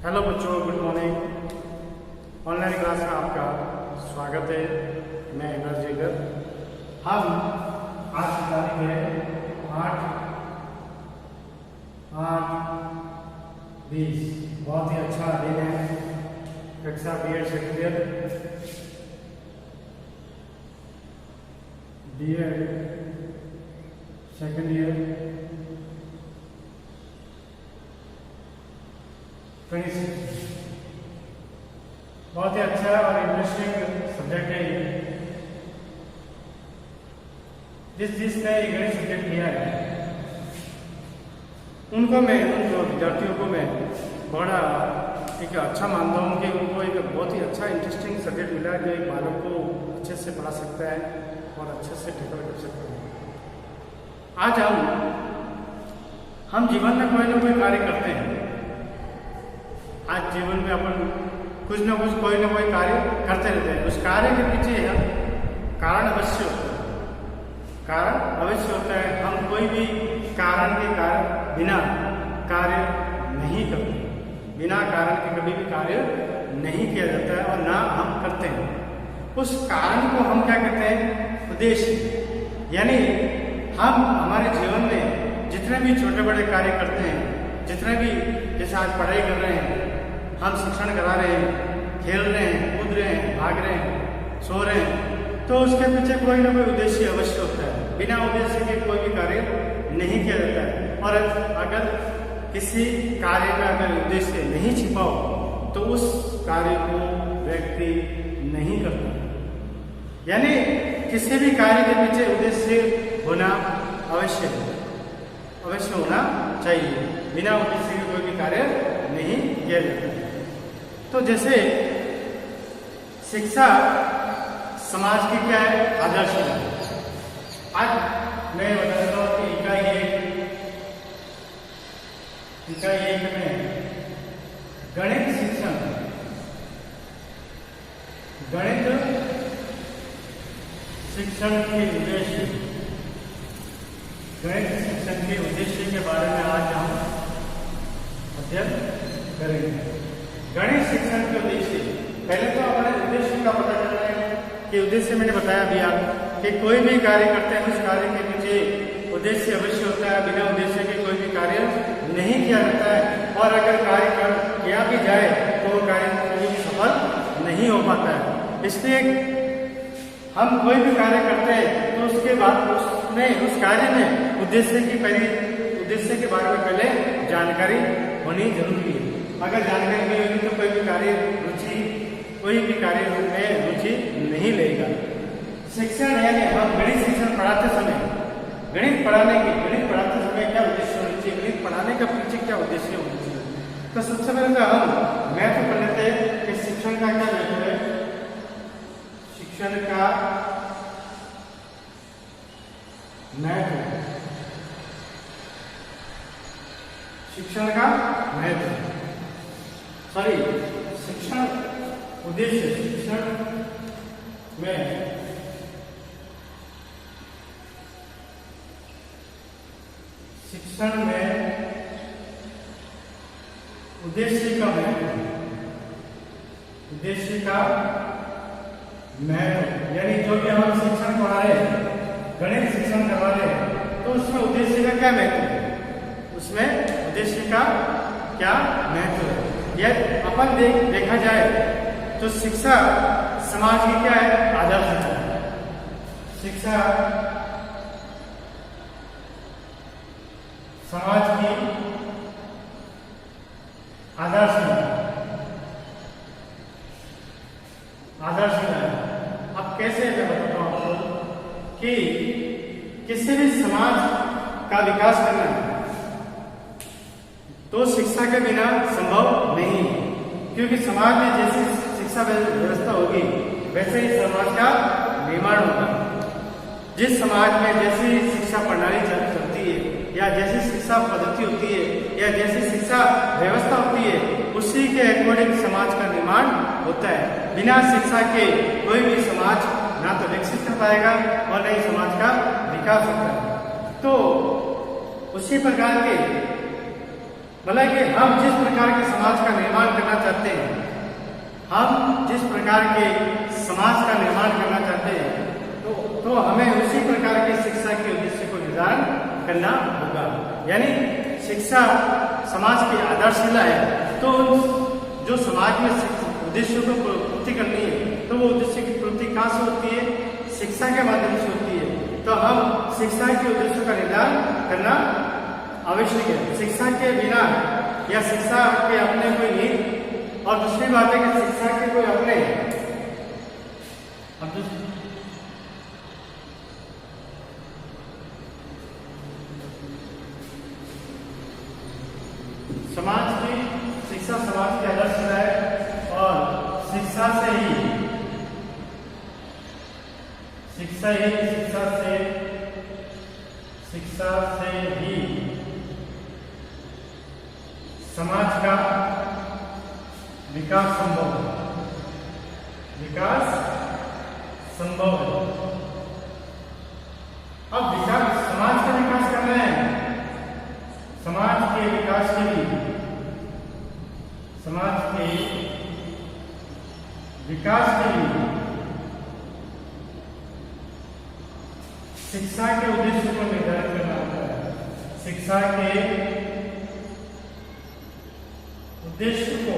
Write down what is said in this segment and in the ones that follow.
Hello बच्चों, good morning. Online class में आपका स्वागत है। मैं एनर्जी जिगर। हम आज की तारीख है 8/8/20। बहुत ही अच्छा दिन है। कक्षा B.Ed सेकेंड ईयर बहुत ही अच्छा और इंटरेस्टिंग सब्जेक्ट है ये। जिसने ये गणित सब्जेक्ट लिया है उन विद्यार्थियों को मैं बड़ा एक अच्छा मानता हूँ कि उनको एक बहुत ही अच्छा इंटरेस्टिंग सब्जेक्ट मिला है जो एक बालक को अच्छे से पढ़ा सकता है और अच्छे से टैकल कर सकता है। आज हम जीवन में कोई ना कोई कार्य करते हैं। आज जीवन में अपन कुछ ना कुछ कोई ना कोई कार्य करते रहते हैं। उस कार्य के पीछे कारण अवश्य होता है। हम कोई भी कारण के बिना कार्य नहीं करते। बिना कारण के कभी भी कार्य नहीं किया जाता है और ना हम करते हैं। उस कारण को हम क्या कहते हैं? उद्देश्य। यानी हम हमारे जीवन में जितने भी छोटे बड़े कार्य करते हैं, जितने भी जैसे आज पढ़ाई कर रहे हैं, हम शिक्षण करा रहे हैं, खेल रहे हैं, कूद रहे हैं, भाग रहे हैं, सो रहे हैं, तो उसके पीछे कोई ना कोई उद्देश्य अवश्य होता है। बिना उद्देश्य के कोई भी कार्य नहीं किया जाता है। और अगर किसी कार्य का अगर उद्देश्य नहीं छिपा हो तो उस कार्य को व्यक्ति नहीं करता। यानी किसी भी कार्य के पीछे उद्देश्य होना अवश्य होना चाहिए। बिना उद्देश्य के कोई भी कार्य नहीं किया जाता। तो जैसे शिक्षा समाज की क्या है? आदर्शिका। आज मैं बताता हूँ कि इकाई एक में गणित शिक्षण के उद्देश्य के बारे में आज हम अध्ययन करेंगे। गणित शिक्षण के उद्देश्य, पहले तो हमारे उद्देश्य का पता चल रहा है कि उद्देश्य मैंने बताया अभी आप कि कोई भी कार्य करते हैं उस कार्य के पीछे उद्देश्य अवश्य होता है। बिना उद्देश्य के कोई भी कार्य नहीं किया जाता है और अगर कार्य किया भी जाए तो वो कार्य कभी भी सफल नहीं हो पाता है। इसलिए हम कोई भी कार्य करते हैं तो उसके बाद उस कार्य में उद्देश्य के बारे में पहले जानकारी होनी जरूरी है। अगर जानकारी नहीं होगी तो कोई भी कार्य में रुचि नहीं लेगा। शिक्षण यानी हम गणित शिक्षण पढ़ाते समय गणित पढ़ाते समय क्या उद्देश्य होना चाहिए? गणित पढ़ाने का पीछे क्या उद्देश्य होना चाहिए? तो सबसे पहले तो हम महत्व पढ़ लेते हैं कि शिक्षण का क्या महत्व है। शिक्षण का उद्देश्य। शिक्षण में उद्देश्य का महत्व यानी जो भी हम शिक्षण पढ़ा रहे हैं, गणित शिक्षण करवा रहे हैं, तो उसमें उद्देश्य का क्या महत्व है? उसमें उद्देश्य का क्या महत्व है? यह अपन देखा जाए तो शिक्षा समाज की क्या है? आदर्शिका। शिक्षा समाज की आदर्शिका है। अब कैसे मैं बताता हूं आपको कि किसी भी समाज का विकास करना तो शिक्षा के बिना संभव नहीं है। क्योंकि समाज में जैसी शिक्षा व्यवस्था होगी वैसे ही समाज का निर्माण होगा। जिस समाज में जैसी शिक्षा प्रणाली चलती है या जैसी शिक्षा पद्धति होती है या जैसी शिक्षा व्यवस्था होती है उसी के अकॉर्डिंग समाज का निर्माण होता है। बिना शिक्षा के कोई भी समाज ना तो विकसित कर पाएगा और न ही समाज का विकास होता है। तो उसी प्रकार के मतलब कि हम जिस प्रकार के समाज का निर्माण करना चाहते हैं, हम जिस प्रकार के समाज का निर्माण करना चाहते हैं, तो हमें उसी प्रकार की शिक्षा के उद्देश्य को निर्धारण करना होगा। यानी शिक्षा समाज की आधारशिला है, तो जो समाज में उद्देश्यों को पूर्ति करनी है, तो वो उद्देश्य की पूर्ति कहाँ से होती है? शिक्षा के माध्यम से होती है। तो हम शिक्षा के उद्देश्यों का निर्धारण करना आवश्यक है। शिक्षा के बिना या शिक्षा के अपने कोई नीति, और दूसरी बात है कि शिक्षा के कोई अपने समाज की शिक्षा समाज की आदर्शिला है, और शिक्षा से ही समाज का विकास संभव है। अब समाज का विकास करना है, समाज के विकास के लिए शिक्षा के उद्देश्य को निर्धारित करना होता है। शिक्षा के उद्देश्य को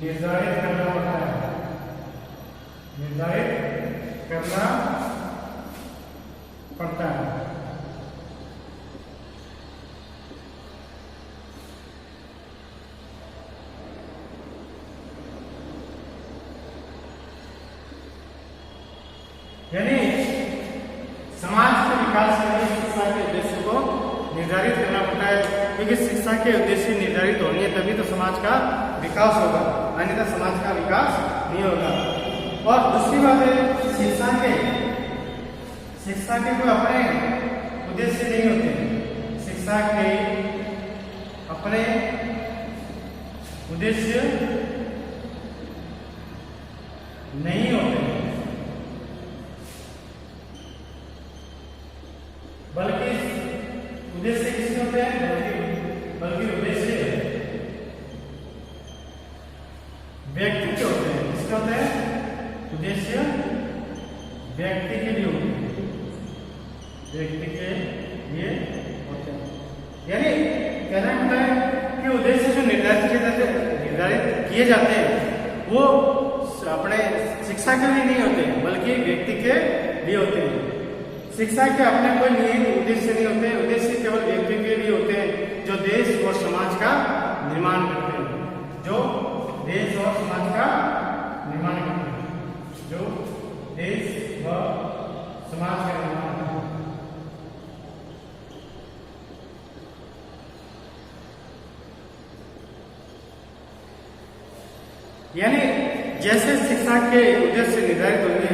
निर्धारित करना होता है, निर्धारित करना पड़ता है। यानी समाज के विकास के लिए शिक्षा के उद्देश्य को निर्धारित करना पड़ता है, क्योंकि शिक्षा के उद्देश्य निर्धारित होंगे तभी तो समाज का विकास होगा, अन्यथा समाज का विकास नहीं होगा। और दूसरी बात है, शिक्षा के कोई अपने उद्देश्य नहीं होते। शिक्षा के अपने उद्देश्य नहीं होते, बल्कि उद्देश्य किसके होते हैं? बल्कि उद्देश्य व्यक्ति के होते हैं। किसके होते हैं? उद्देश्य व्यक्ति के लिए होते हैं, व्यक्ति के लिए होते हैं। यानी कहना होता है कि उद्देश्य जो निर्धारित किए जाते हैं वो अपने शिक्षा के लिए नहीं होते, बल्कि व्यक्ति के लिए होते हैं। शिक्षा के अपने कोई निहित उद्देश्य नहीं होते, उद्देश्य केवल व्यक्ति के लिए होते हैं जो देश और समाज का निर्माण करते हैं, जो देश और समाज का निर्माण करते हैं, जो देश व समाज का निर्माण करते हैं। यानी जैसे शिक्षा के उद्देश्य निर्धारित होंगे,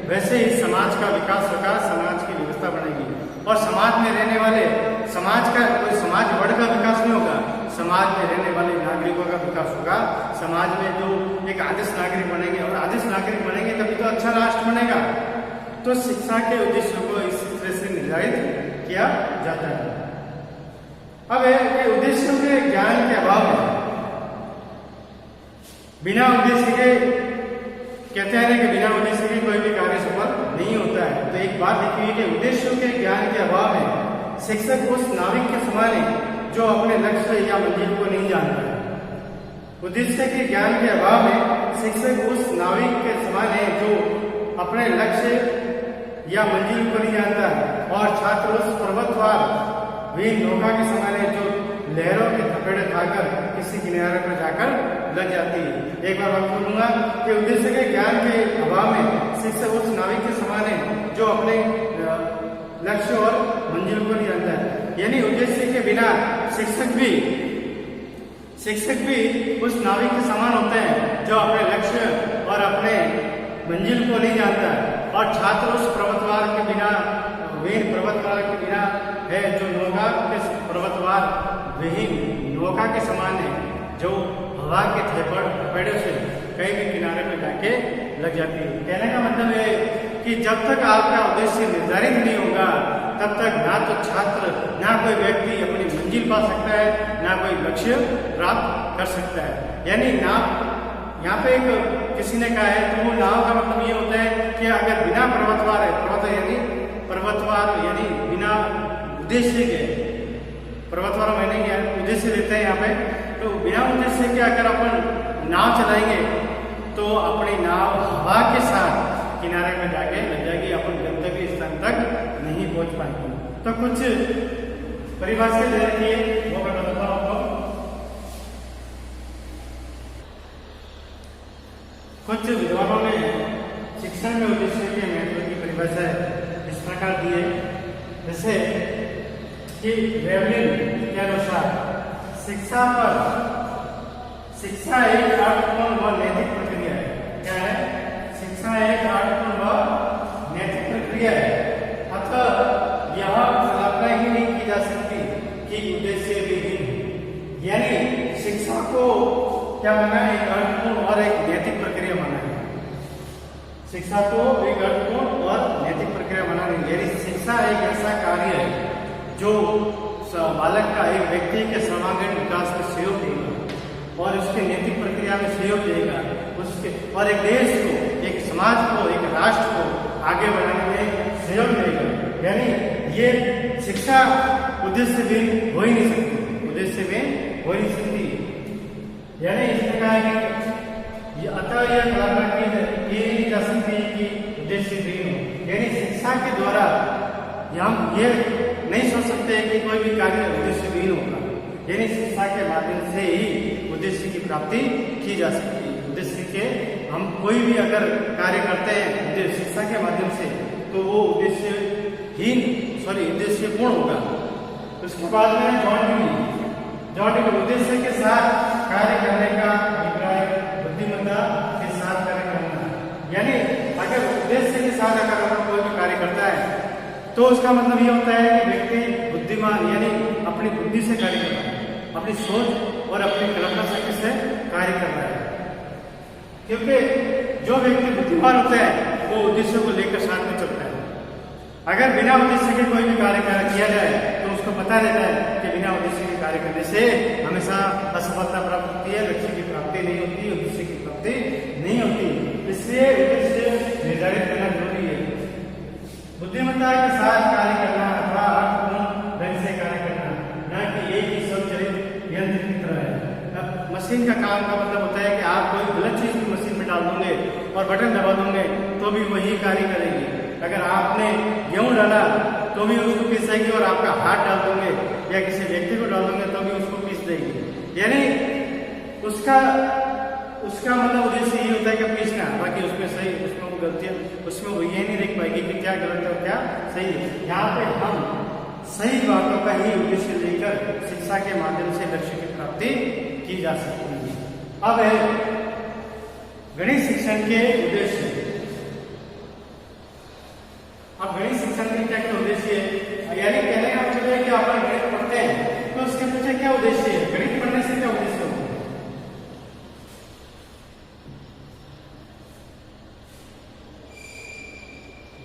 वैसे ही समाज का विकास होगा, समाज की व्यवस्था बनेगी, और समाज में रहने वाले कोई समाज वर्ग का विकास नहीं होगा, समाज में रहने वाले नागरिकों का विकास होगा। समाज में जो एक आदर्श नागरिक बनेंगे, और आदर्श नागरिक बनेंगे तभी तो अच्छा राष्ट्र बनेगा। तो शिक्षा के उद्देश्यों को इस तरह से निर्धारित किया जाता है। अब उद्देश्यों के ज्ञान के अभाव में, बिना उद्देश्य के कहते हैं कि बिना उद्देश्य के कोई भी कार्य सफल नहीं होता है। तो एक बात लिखी है कि उद्देश्यों के ज्ञान के अभाव में शिक्षक उस नाविक के समान है जो अपने लक्ष्य या मंजिल को नहीं जानता है। उद्देश्य के ज्ञान के अभाव में शिक्षक उस नाविक के समान है जो अपने लक्ष्य या मंजिल को नहीं जानता है, और छात्र उस पर्वतवार वी नौका के समान है जो लहरों के थपेड़े खाकर किसी किनारे पर जाकर लग जाती है। एक बार बात करूंगा कि उद्देश्य के ज्ञान के अभाव में शिक्षक उस नाविक के समान है जो अपने लक्ष्य और मंजिल को नहीं जानता है। यानी उद्देश्य के बिना शिक्षक भी उस नाविक के समान होते हैं जो अपने लक्ष्य और अपने मंजिल को नहीं जानता है, और छात्र उस पर्वतवार के बिना है जो नौका के पर्वतवार विहीन नौका के समान है, जो हवा के थपेड़ों से कहीं भी किनारे पर जाके लग जाती है। कहने का मतलब है कि जब तक आपका उद्देश्य निर्धारित नहीं होगा तब तक ना तो छात्र ना कोई व्यक्ति अपनी मंजिल पा सकता है, ना कोई लक्ष्य प्राप्त कर सकता है। यानी नाव यहाँ पे एक किसी ने कहा है तो वो नाव का मतलब ये होता है कि अगर बिना पर्वतवार है, पर्वतवार यानी बिना उद्देश्य के, पर्वतवार मैंने उद्देश्य देते हैं यहाँ पे, तो बिना उद्देश्य के अगर अपन नाव चलाएंगे तो अपनी नाव हवा के साथ किनारे पे जाके लग जाएगी, अपन गंतव्य स्थान तक नहीं पहुंच पाएंगे। तो कुछ परिभाषा दे रखी है वो मैं बताता हूँ आपको। कुछ विद्वानों ने शिक्षण में उद्देश्य के महत्व की परिभाषा इस प्रकार दी है, जैसे कि वेवलिन के अनुसार शिक्षा एक अर्थपूर्ण व नैतिक प्रक्रिया है। क्या है? शिक्षा एक अर्थपूर्ण व नैतिक प्रक्रिया है, अतः यह कल्पना ही नहीं की जा सकती कि उद्देश्य विहीन। यानी शिक्षा को क्या माना है? एक अर्थपूर्ण और एक नैतिक प्रक्रिया माना है। शिक्षा को एक अर्थपूर्ण और नैतिक प्रक्रिया माना है। यानी शिक्षा एक ऐसा कार्य है जो बालक का, एक व्यक्ति के सर्वांगीण विकास में सहयोग देगा और उसके नैतिक प्रक्रिया में सहयोग देगा, उसके और एक देश को, एक समाज को, एक राष्ट्र को आगे बढ़ाने में सहयोग देगा। यानी ये शिक्षा उद्देश्य में हो ही नहीं सकती, उद्देश्य में हो ही नहीं सकती। यानी इसने कहा कि अतः यह कल्पना की नहीं जा सकती कि उद्देश्य भी हो। यानी शिक्षा के द्वारा हम ये नहीं सोच सकते कि कोई भी कार्य उद्देश्य विहीन होगा। यानी शिक्षा के माध्यम से ही उद्देश्य की प्राप्ति की जा सकती है। उद्देश्य के हम कोई भी अगर कार्य करते हैं शिक्षा के माध्यम से तो वो उद्देश्य पूर्ण होगा। उसके बाद में जॉन डी उद्देश्य के साथ कार्य करने का अभिप्राय बुद्धिमत्ता के साथ कार्य करना। यानी अगर उद्देश्य के साथ अगर कोई भी कार्य करता है तो उसका मतलब ये होता है कि व्यक्ति बुद्धिमान, यानी अपनी बुद्धि से कार्य कर रहा है, अपनी सोच और अपनी कल्पना शक्ति से कार्य कर रहा है। क्योंकि जो व्यक्ति बुद्धिमान होता है वो उद्देश्य को लेकर साथ में चलता है। अगर बिना उद्देश्य के कोई भी कार्य किया जाए तो उसको पता रहता है कि बिना उद्देश्य के कार्य करने से हमेशा असफलता प्राप्त होती है, लक्ष्य की प्राप्ति नहीं होती, उद्देश्य की प्राप्ति नहीं होती। इसलिए उद्देश्य निर्धारित करना जरूरी है। बुद्धिमत्ता के साथ कार्य करना अथवा अर्थपूर्ण ढंग से कार्य करना, न कि एक ही स्वचालित यंत्र की तरह है। मशीन का काम का मतलब होता है कि आप कोई गलत चीज भी मशीन में डाल दोगे और बटन दबा दोगे तो भी वही कार्य करेगी। अगर आपने गेहूं डाला तो भी उसको पीसेगी और आपका हाथ डाल दोगे या किसी व्यक्ति को डाल दोगे तो भी उसको पीस देगी। यानी उसका मतलब उद्देश्य ये होता है कि पीसना, बाकी उसमें वो गलतियां, उसमें वो ये नहीं देख पाएगी कि क्या गलत है और क्या सही है। यहाँ पे हम सही बातों का ही उद्देश्य लेकर शिक्षा के माध्यम से लक्ष्य की प्राप्ति की जा सकती है। अब है गणित शिक्षण के उद्देश्य। अब गणित शिक्षण के क्या क्या उद्देश्य है? यानी कहने का मतलब है कि आप गणित पढ़ते हैं तो उसके पीछे क्या उद्देश्य है? गणित पढ़ने से क्या उद्देश्य होता है?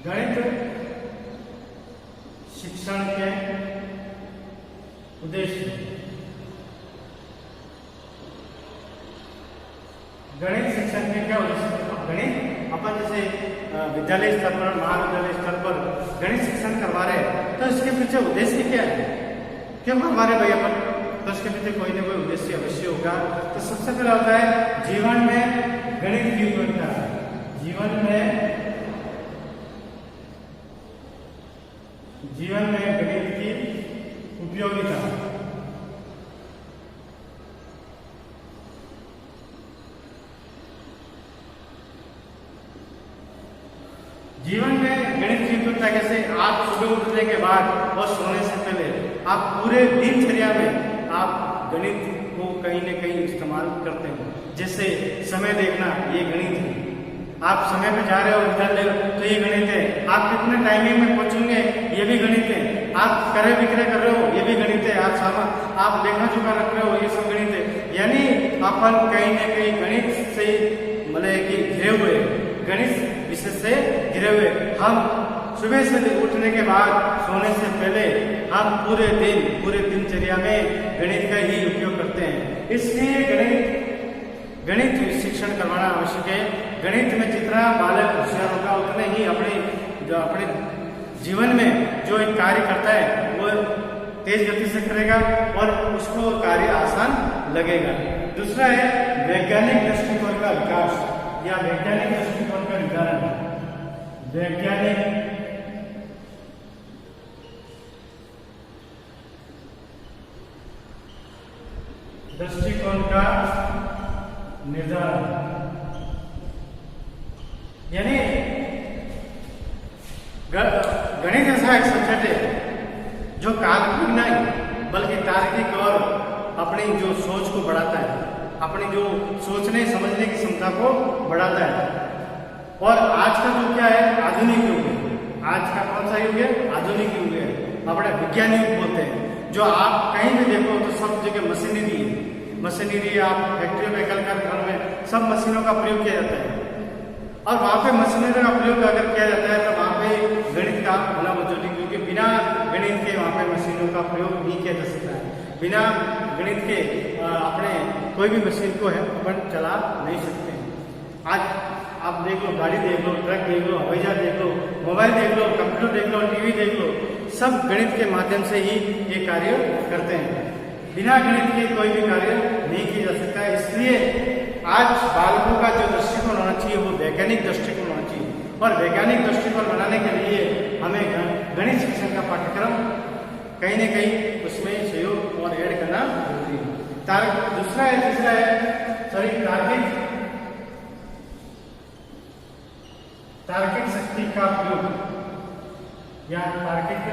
गणित शिक्षण के उद्देश्य। गणित शिक्षण के क्या उद्देश्य? गणित अपन जैसे विद्यालय स्तर पर, महाविद्यालय स्तर पर गणित शिक्षण करवा रहे हैं तो इसके पीछे उद्देश्य क्या है? क्यों करवा रहे भाई अपन? तो इसके पीछे कोई ना कोई उद्देश्य अवश्य होगा। तो सबसे पहला होता है जीवन में गणित की उपयोगिता। जीवन में गणित की उपयोगिता। जीवन में गणित की उपयोगिता कैसे? आप सुबह उठने के बाद और सोने से पहले आप पूरे दिनचर्या में आप गणित को कहीं न कहीं इस्तेमाल करते हैं। जैसे समय देखना, ये गणित है। आप समय पे जा रहे हो विद्यालय तो ये गणित है। आप कितने टाइमिंग में पहुंचेंगे ये भी गणित है। आप क्रय विक्रय कर रहे हो ये भी गणित है। आप लेखा जोखा रख रहे हो ये सब गणित है। यानी अपन कहीं न कहीं गणित से मतलब कि घिरे हुए, गणित विषय से घिरे हुए। हम सुबह से उठने के बाद सोने से पहले हम पूरे दिनचर्या में गणित का ही उपयोग करते हैं। इसलिए गणित शिक्षण करवाना आवश्यक है। गणित में जितना बालक होशियार होगा उतने ही अपने जीवन में जो एक कार्य करता है वो तेज गति से करेगा और उसको कार्य आसान लगेगा। दूसरा है वैज्ञानिक दृष्टिकोण का विकास या वैज्ञानिक दृष्टिकोण का निर्धारण। वैज्ञानिक दृष्टिकोण का निर्धारण यानी गणित ऐसा एक सब्जेक्ट है जो काल्पनिक नहीं बल्कि तार्किक और अपनी जो सोच को बढ़ाता है, अपनी जो सोचने समझने की क्षमता को बढ़ाता है। और आज का जो क्या है आधुनिक युग है। आज का कौन सा युग है? आधुनिक युग है। अपने विज्ञान युग बोलते हैं। जो आप कहीं भी देखो तो सब जगह मशीनरी है। मशीनरी आप फैक्ट्री में घर में सब मशीनों का प्रयोग किया जाता है और वहाँ पे मशीनरी का प्रयोग अगर किया जाता है तो वहाँ पे गणित का होना मौजूद है, क्योंकि बिना गणित के वहाँ पे मशीनों का प्रयोग नहीं किया जा सकता है। बिना गणित के अपने कोई भी मशीन को है अपन चला नहीं सकते हैं। आज आप देख लो, गाड़ी देख लो, ट्रक देख लो, हवाई जहाज देख लो, मोबाइल देख लो, कंप्यूटर देख लो, टीवी देख लो, सब गणित के माध्यम से ही ये कार्य करते हैं। बिना गणित के कोई भी कार्य नहीं किया जा सकता है। इसलिए आज बालकों का जो दृष्टिकोण होना चाहिए वो वैज्ञानिक दृष्टिकोण होना चाहिए और वैज्ञानिक दृष्टिकोण बनाने के लिए हमें गणित शिक्षण का पाठ्यक्रम कहीं न कहीं उसमें सहयोग और ऐड करना जरूरी है। तीसरा है तार्किक शक्ति का प्रयोग या तार्किक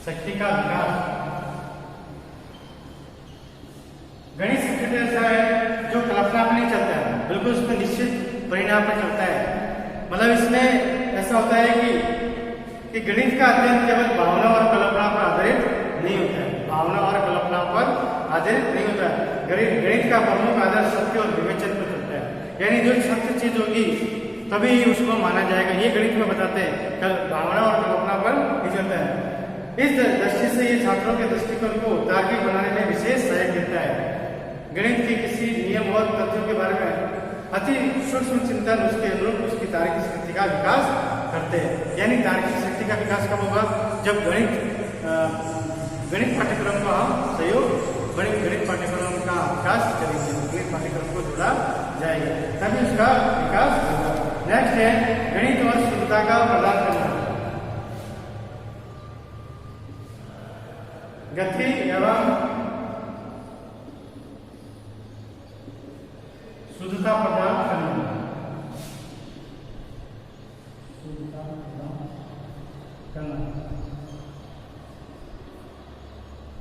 शक्ति का विकास। गणित शिक्षण ऐसा है जो कल्पना पर नहीं चलता है, बिल्कुल उसमें निश्चित परिणाम पर चलता है। मतलब इसमें ऐसा होता है कि गणित का अध्ययन केवल भावना और कल्पना पर आधारित नहीं होता है। भावना और कल्पना पर आधारित नहीं होता है। गणित का प्रमुख आधार सत्य और विवेचन पर चलता है। यानी जो सत्य चीज होगी तभी उसको माना जाएगा। ये गणित में बताते हैं, भावना और कल्पना पर नहीं चलता है। इस दृष्टि से ये छात्रों के दृष्टिकोण को तार्किक बनाने में विशेष सहायक देता है। गणित के किसी नियम और तथ्यों के बारे में अति सूक्ष्म चिंतन उसके अनुरूप उसकी तार्किक शक्ति का विकास करते हैं। यानी तार्किक शक्ति का विकास कब होगा? जब गणित पाठ्यक्रम का हम सहयोग गणित पाठ्यक्रम का विकास करेंगे, गणित पाठ्यक्रम को जोड़ा जाएगा, तभी उसका विकास होगा। नेक्स्ट है गणित और शुद्धता का प्रदान करना। गति एवं शुद्धता प्रदान करना।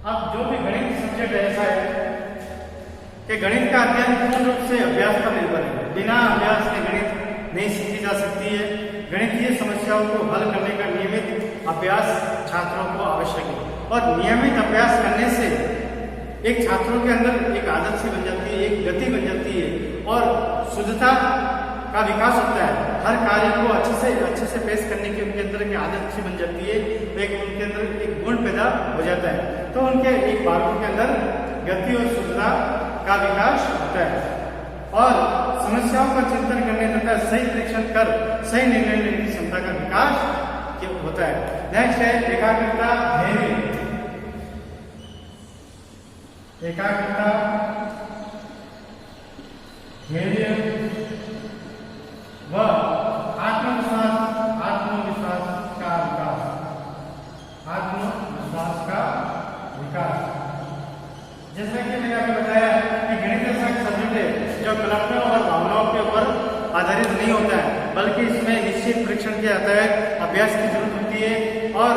अब जो भी गणित सब्जेक्ट ऐसा है कि गणित का अध्ययन पूर्ण रूप से अभ्यास पर निर्भर है। बिना अभ्यास के गणित नहीं सीखी जा सकती है। गणितीय समस्याओं को हल करने का नियमित अभ्यास छात्रों को आवश्यक है और नियमित अभ्यास करने से एक छात्रों के अंदर एक आदत सी बन जाती है, एक गति बन जाती है और शुद्धता का विकास होता है। हर कार्य को अच्छे से पेश करने की उनके अंदर एक आदत सी बन जाती है, एक उनके अंदर एक गुण पैदा हो जाता है। तो उनके एक बालकों के अंदर गति और शुद्धता का विकास होता है और समस्याओं का चिंतन करने तथा सही परीक्षण कर सही निर्णय लेने की क्षमता का विकास होता है। नेक्स्ट है एकाग्रता, धैर्य व आत्मविश्वास का विकास। आत्मविश्वास का विकास, जैसा कि मैंने आपको बताया कि गणित ऐसा सब्जेक्ट है जो कल्पना और भावनाओं के ऊपर आधारित नहीं होता है, बल्कि इसमें निश्चित परीक्षण किया जाता है, अभ्यास की जरूरत होती है और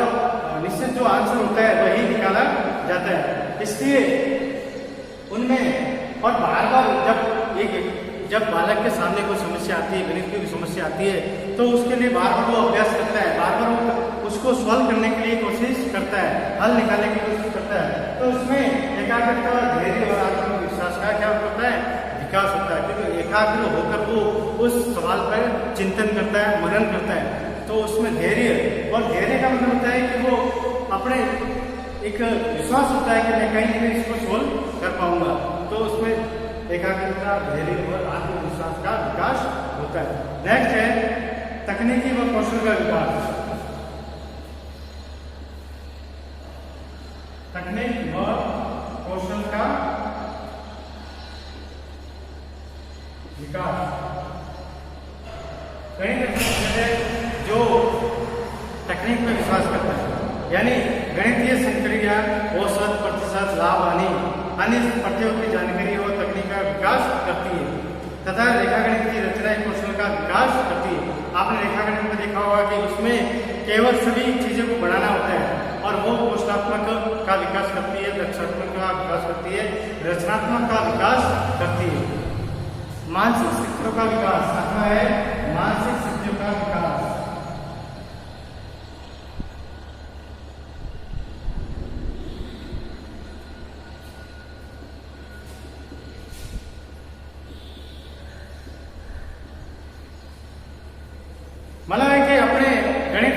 निश्चित जो आंसर होता है वही निकाला जाता है। इसलिए उनमें और बार जब बालक के सामने कोई समस्या आती है, गणित की समस्या आती है, तो उसके लिए बार बार वो अभ्यास करता है, बार बार वो उसको सॉल्व करने के लिए कोशिश करता है, हल निकालने की कोशिश करता है। तो उसमें एकाग्रता, धैर्य और आत्मविश्वास का क्या होता है? विकास होता है। क्योंकि एकाग्र होकर वो उस सवाल पर चिंतन करता है, मनन करता है, तो उसमें धैर्य, और धैर्य का मतलब होता है कि वो अपने एक विश्वास होता है कि मैं कहीं ना इसको सोल्व कर पाऊंगा, तो उसमें एकाग्रता, धैर्य और आत्मविश्वास का विकास होता है। नेक्स्ट है तकनीकी व कौशल का विकास। तकनीक व कौशल का विकास। कई जो तकनीक में विश्वास करता है, यानी गणितीय संक्रिया, औसत, प्रतिशत, लाभ, हानि, अन्य प्रत्ययों की जानकारी और तकनीक का विकास करती है तथा रेखागणित की रचना कौशल का विकास करती है। आपने रेखागणित में देखा होगा कि उसमें केवल सभी चीजों को बढ़ाना होता है और वो कौशलात्मक का विकास करती है, दक्षात्मक का विकास करती है, रचनात्मक का विकास करती है। मानसिक शक्तियों का विकास अथवा है मानसिक शक्तियों का विकास। मतलब है कि अपने गणित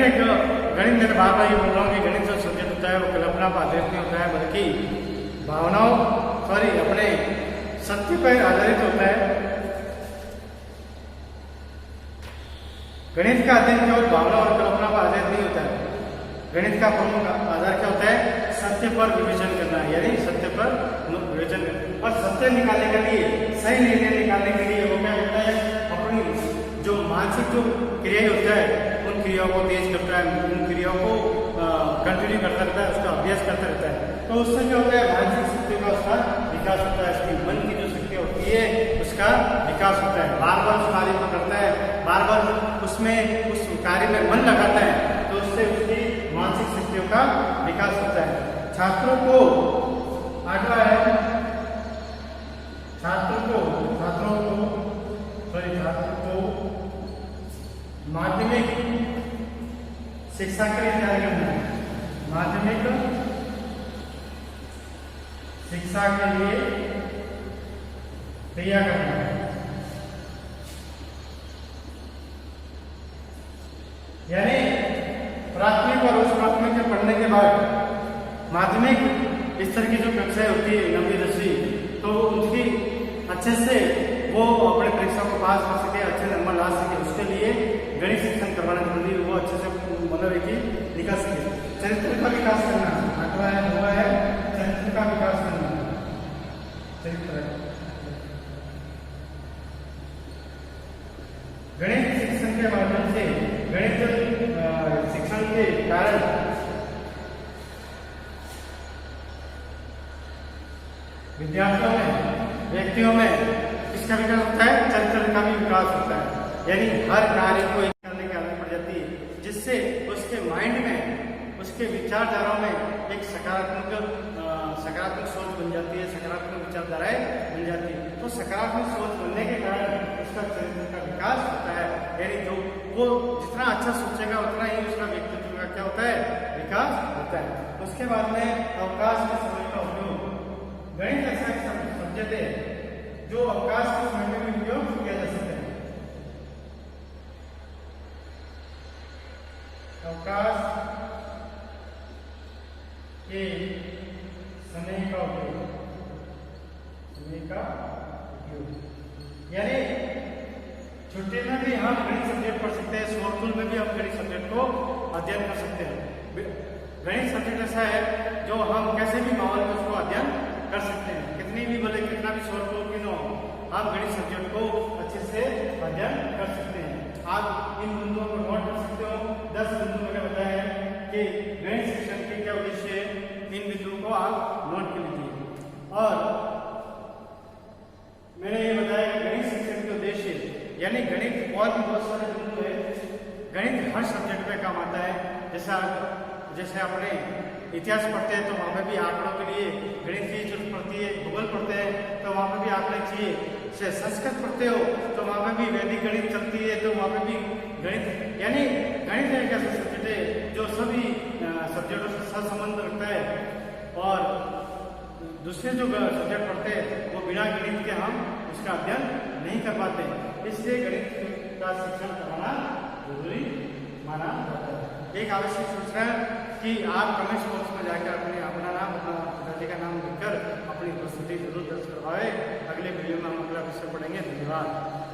मेरे बार बार ये बोल रहा हूँ कि गणित जो सब्जेक्ट होता है वो कल्पना पर आधारित नहीं होता है, बल्कि भावनाओं अपने सत्य पर आधारित होता है। गणित का अध्ययन केवल भावना और कल्पना पर आधारित नहीं होता है। गणित का प्रमुख आधार क्या होता है? सत्य पर विवेचन करना, यानी सत्य पर विवेचन करना। और सत्य निकालने के लिए, सही निर्णय निकालने के लिए वो क्या करता है? अपनी जो मानसिक जो क्रियाएं होता है उन क्रियाओं को तेज करता है, उन क्रियाओं को कंटिन्यू करता रहता है, उसका अभ्यास करता रहता है। तो उससे क्या होता है? मानसिक शक्ति का उसका विकास होता है, उसकी मन की जो शक्ति होती है उसका विकास होता है। बार बार उस कार्य को करता है, बार बार उसमें उस कार्य में मन लगाता है, तो उससे उसकी मानसिक शक्तियों का विकास होता है। छात्रों को अगला है छात्रों को माध्यमिक शिक्षा के लिए तैयार करना है। माध्यमिक शिक्षा के लिए तैयार करना है, यानी प्राथमिक और उच्च प्राथमिक में पढ़ने के बाद माध्यमिक स्तर की जो कक्षाएं होती है 9वीं 10वीं, तो उसकी अच्छे से वो अपने परीक्षा को पास कर सके, अच्छे नंबर ला सके, उसके लिए गणित शिक्षण करवाना जरूरी है। वो अच्छे से मतलब है कि निकाल सके। चरित्र का विकास करना अगला है चरित्र का विकास करना। चरित्र गणित शिक्षण के माध्यम से, गणित शिक्षण के कारण विद्यार्थियों में, व्यक्तियों में किसका विकास होता है? चरित्र का भी विकास होता है, यानी हर कार्य को करने की आदत पड़ जाती है, जिससे उसके माइंड में, उसके विचारधाराओं में एक सकारात्मक सोच बन जाती है, सकारात्मक विचारधाराएं बन जाती है। तो सकारात्मक सोच बनने के कारण उसका चरित्र का विकास होता है, यानी जो वो जितना अच्छा सोचेगा उतना ही उसका व्यक्तित्व का क्या होता है? विकास होता है। उसके बाद में अवकाश के समय का उपयोग। गणित ऐसा एक सब्जेक्ट है जो अवकाश के समय में भी उपयोग किया जा सकता है। अवकाश के समय का उपयोग, यानी छुट्टी में भी हम गणित सब्जेक्ट पढ़ सकते हैं, स्कूल में भी हम गणित सब्जेक्ट को अध्ययन कर सकते हैं। गणित सब्जेक्ट ऐसा है जो हम कैसे भी माहौल में उसको अध्ययन कर सकते हैं, कितनी भी बोले कितना भी शोरगुल की न हो, आप गणित सब्जेक्ट को अच्छे से अध्ययन कर सकते हैं। आप इन बिंदुओं को नोट कर सकते हो। 10 बिंदु मैंने बताया है कि गणित शिक्षण के क्या उद्देश्य है, इन बिंदुओं को आप नोट कर लीजिए। और मैंने ये बताया कि गणित शिक्षण के उद्देश्य, यानी गणित और भी बहुत सारे बिंदु है। गणित हर सब्जेक्ट में काम आता है। जैसे अपने इतिहास पढ़ते हैं तो वहाँ पे भी आंकड़ों के लिए गणित की जरूरत पड़ती है। भूगोल पढ़ते हैं तो वहाँ पे भी आंकड़े चाहिए। संस्कृत पढ़ते हो तो वहाँ पे भी वैदिक गणित चलती है, तो वहाँ पे भी गणित, यानी गणित एक ऐसा सब्जेक्ट है जो सभी सब्जेक्टों से सहसंबंध रखता है। और दूसरे जो सब्जेक्ट पढ़ते हैं वो बिना गणित के हम उसका अध्ययन नहीं कर पाते, इसलिए गणित का शिक्षण कराना जरूरी माना जाता है। एक आवश्यक सूचना है कि आप कमेंट्स बॉक्स में जाकर अपना नाम, अपना पिताजी का नाम लिखकर अपनी उपस्थिति जरूर दर्ज करवाएं। अगले वीडियो में हम अगला विषय पढ़ेंगे। धन्यवाद।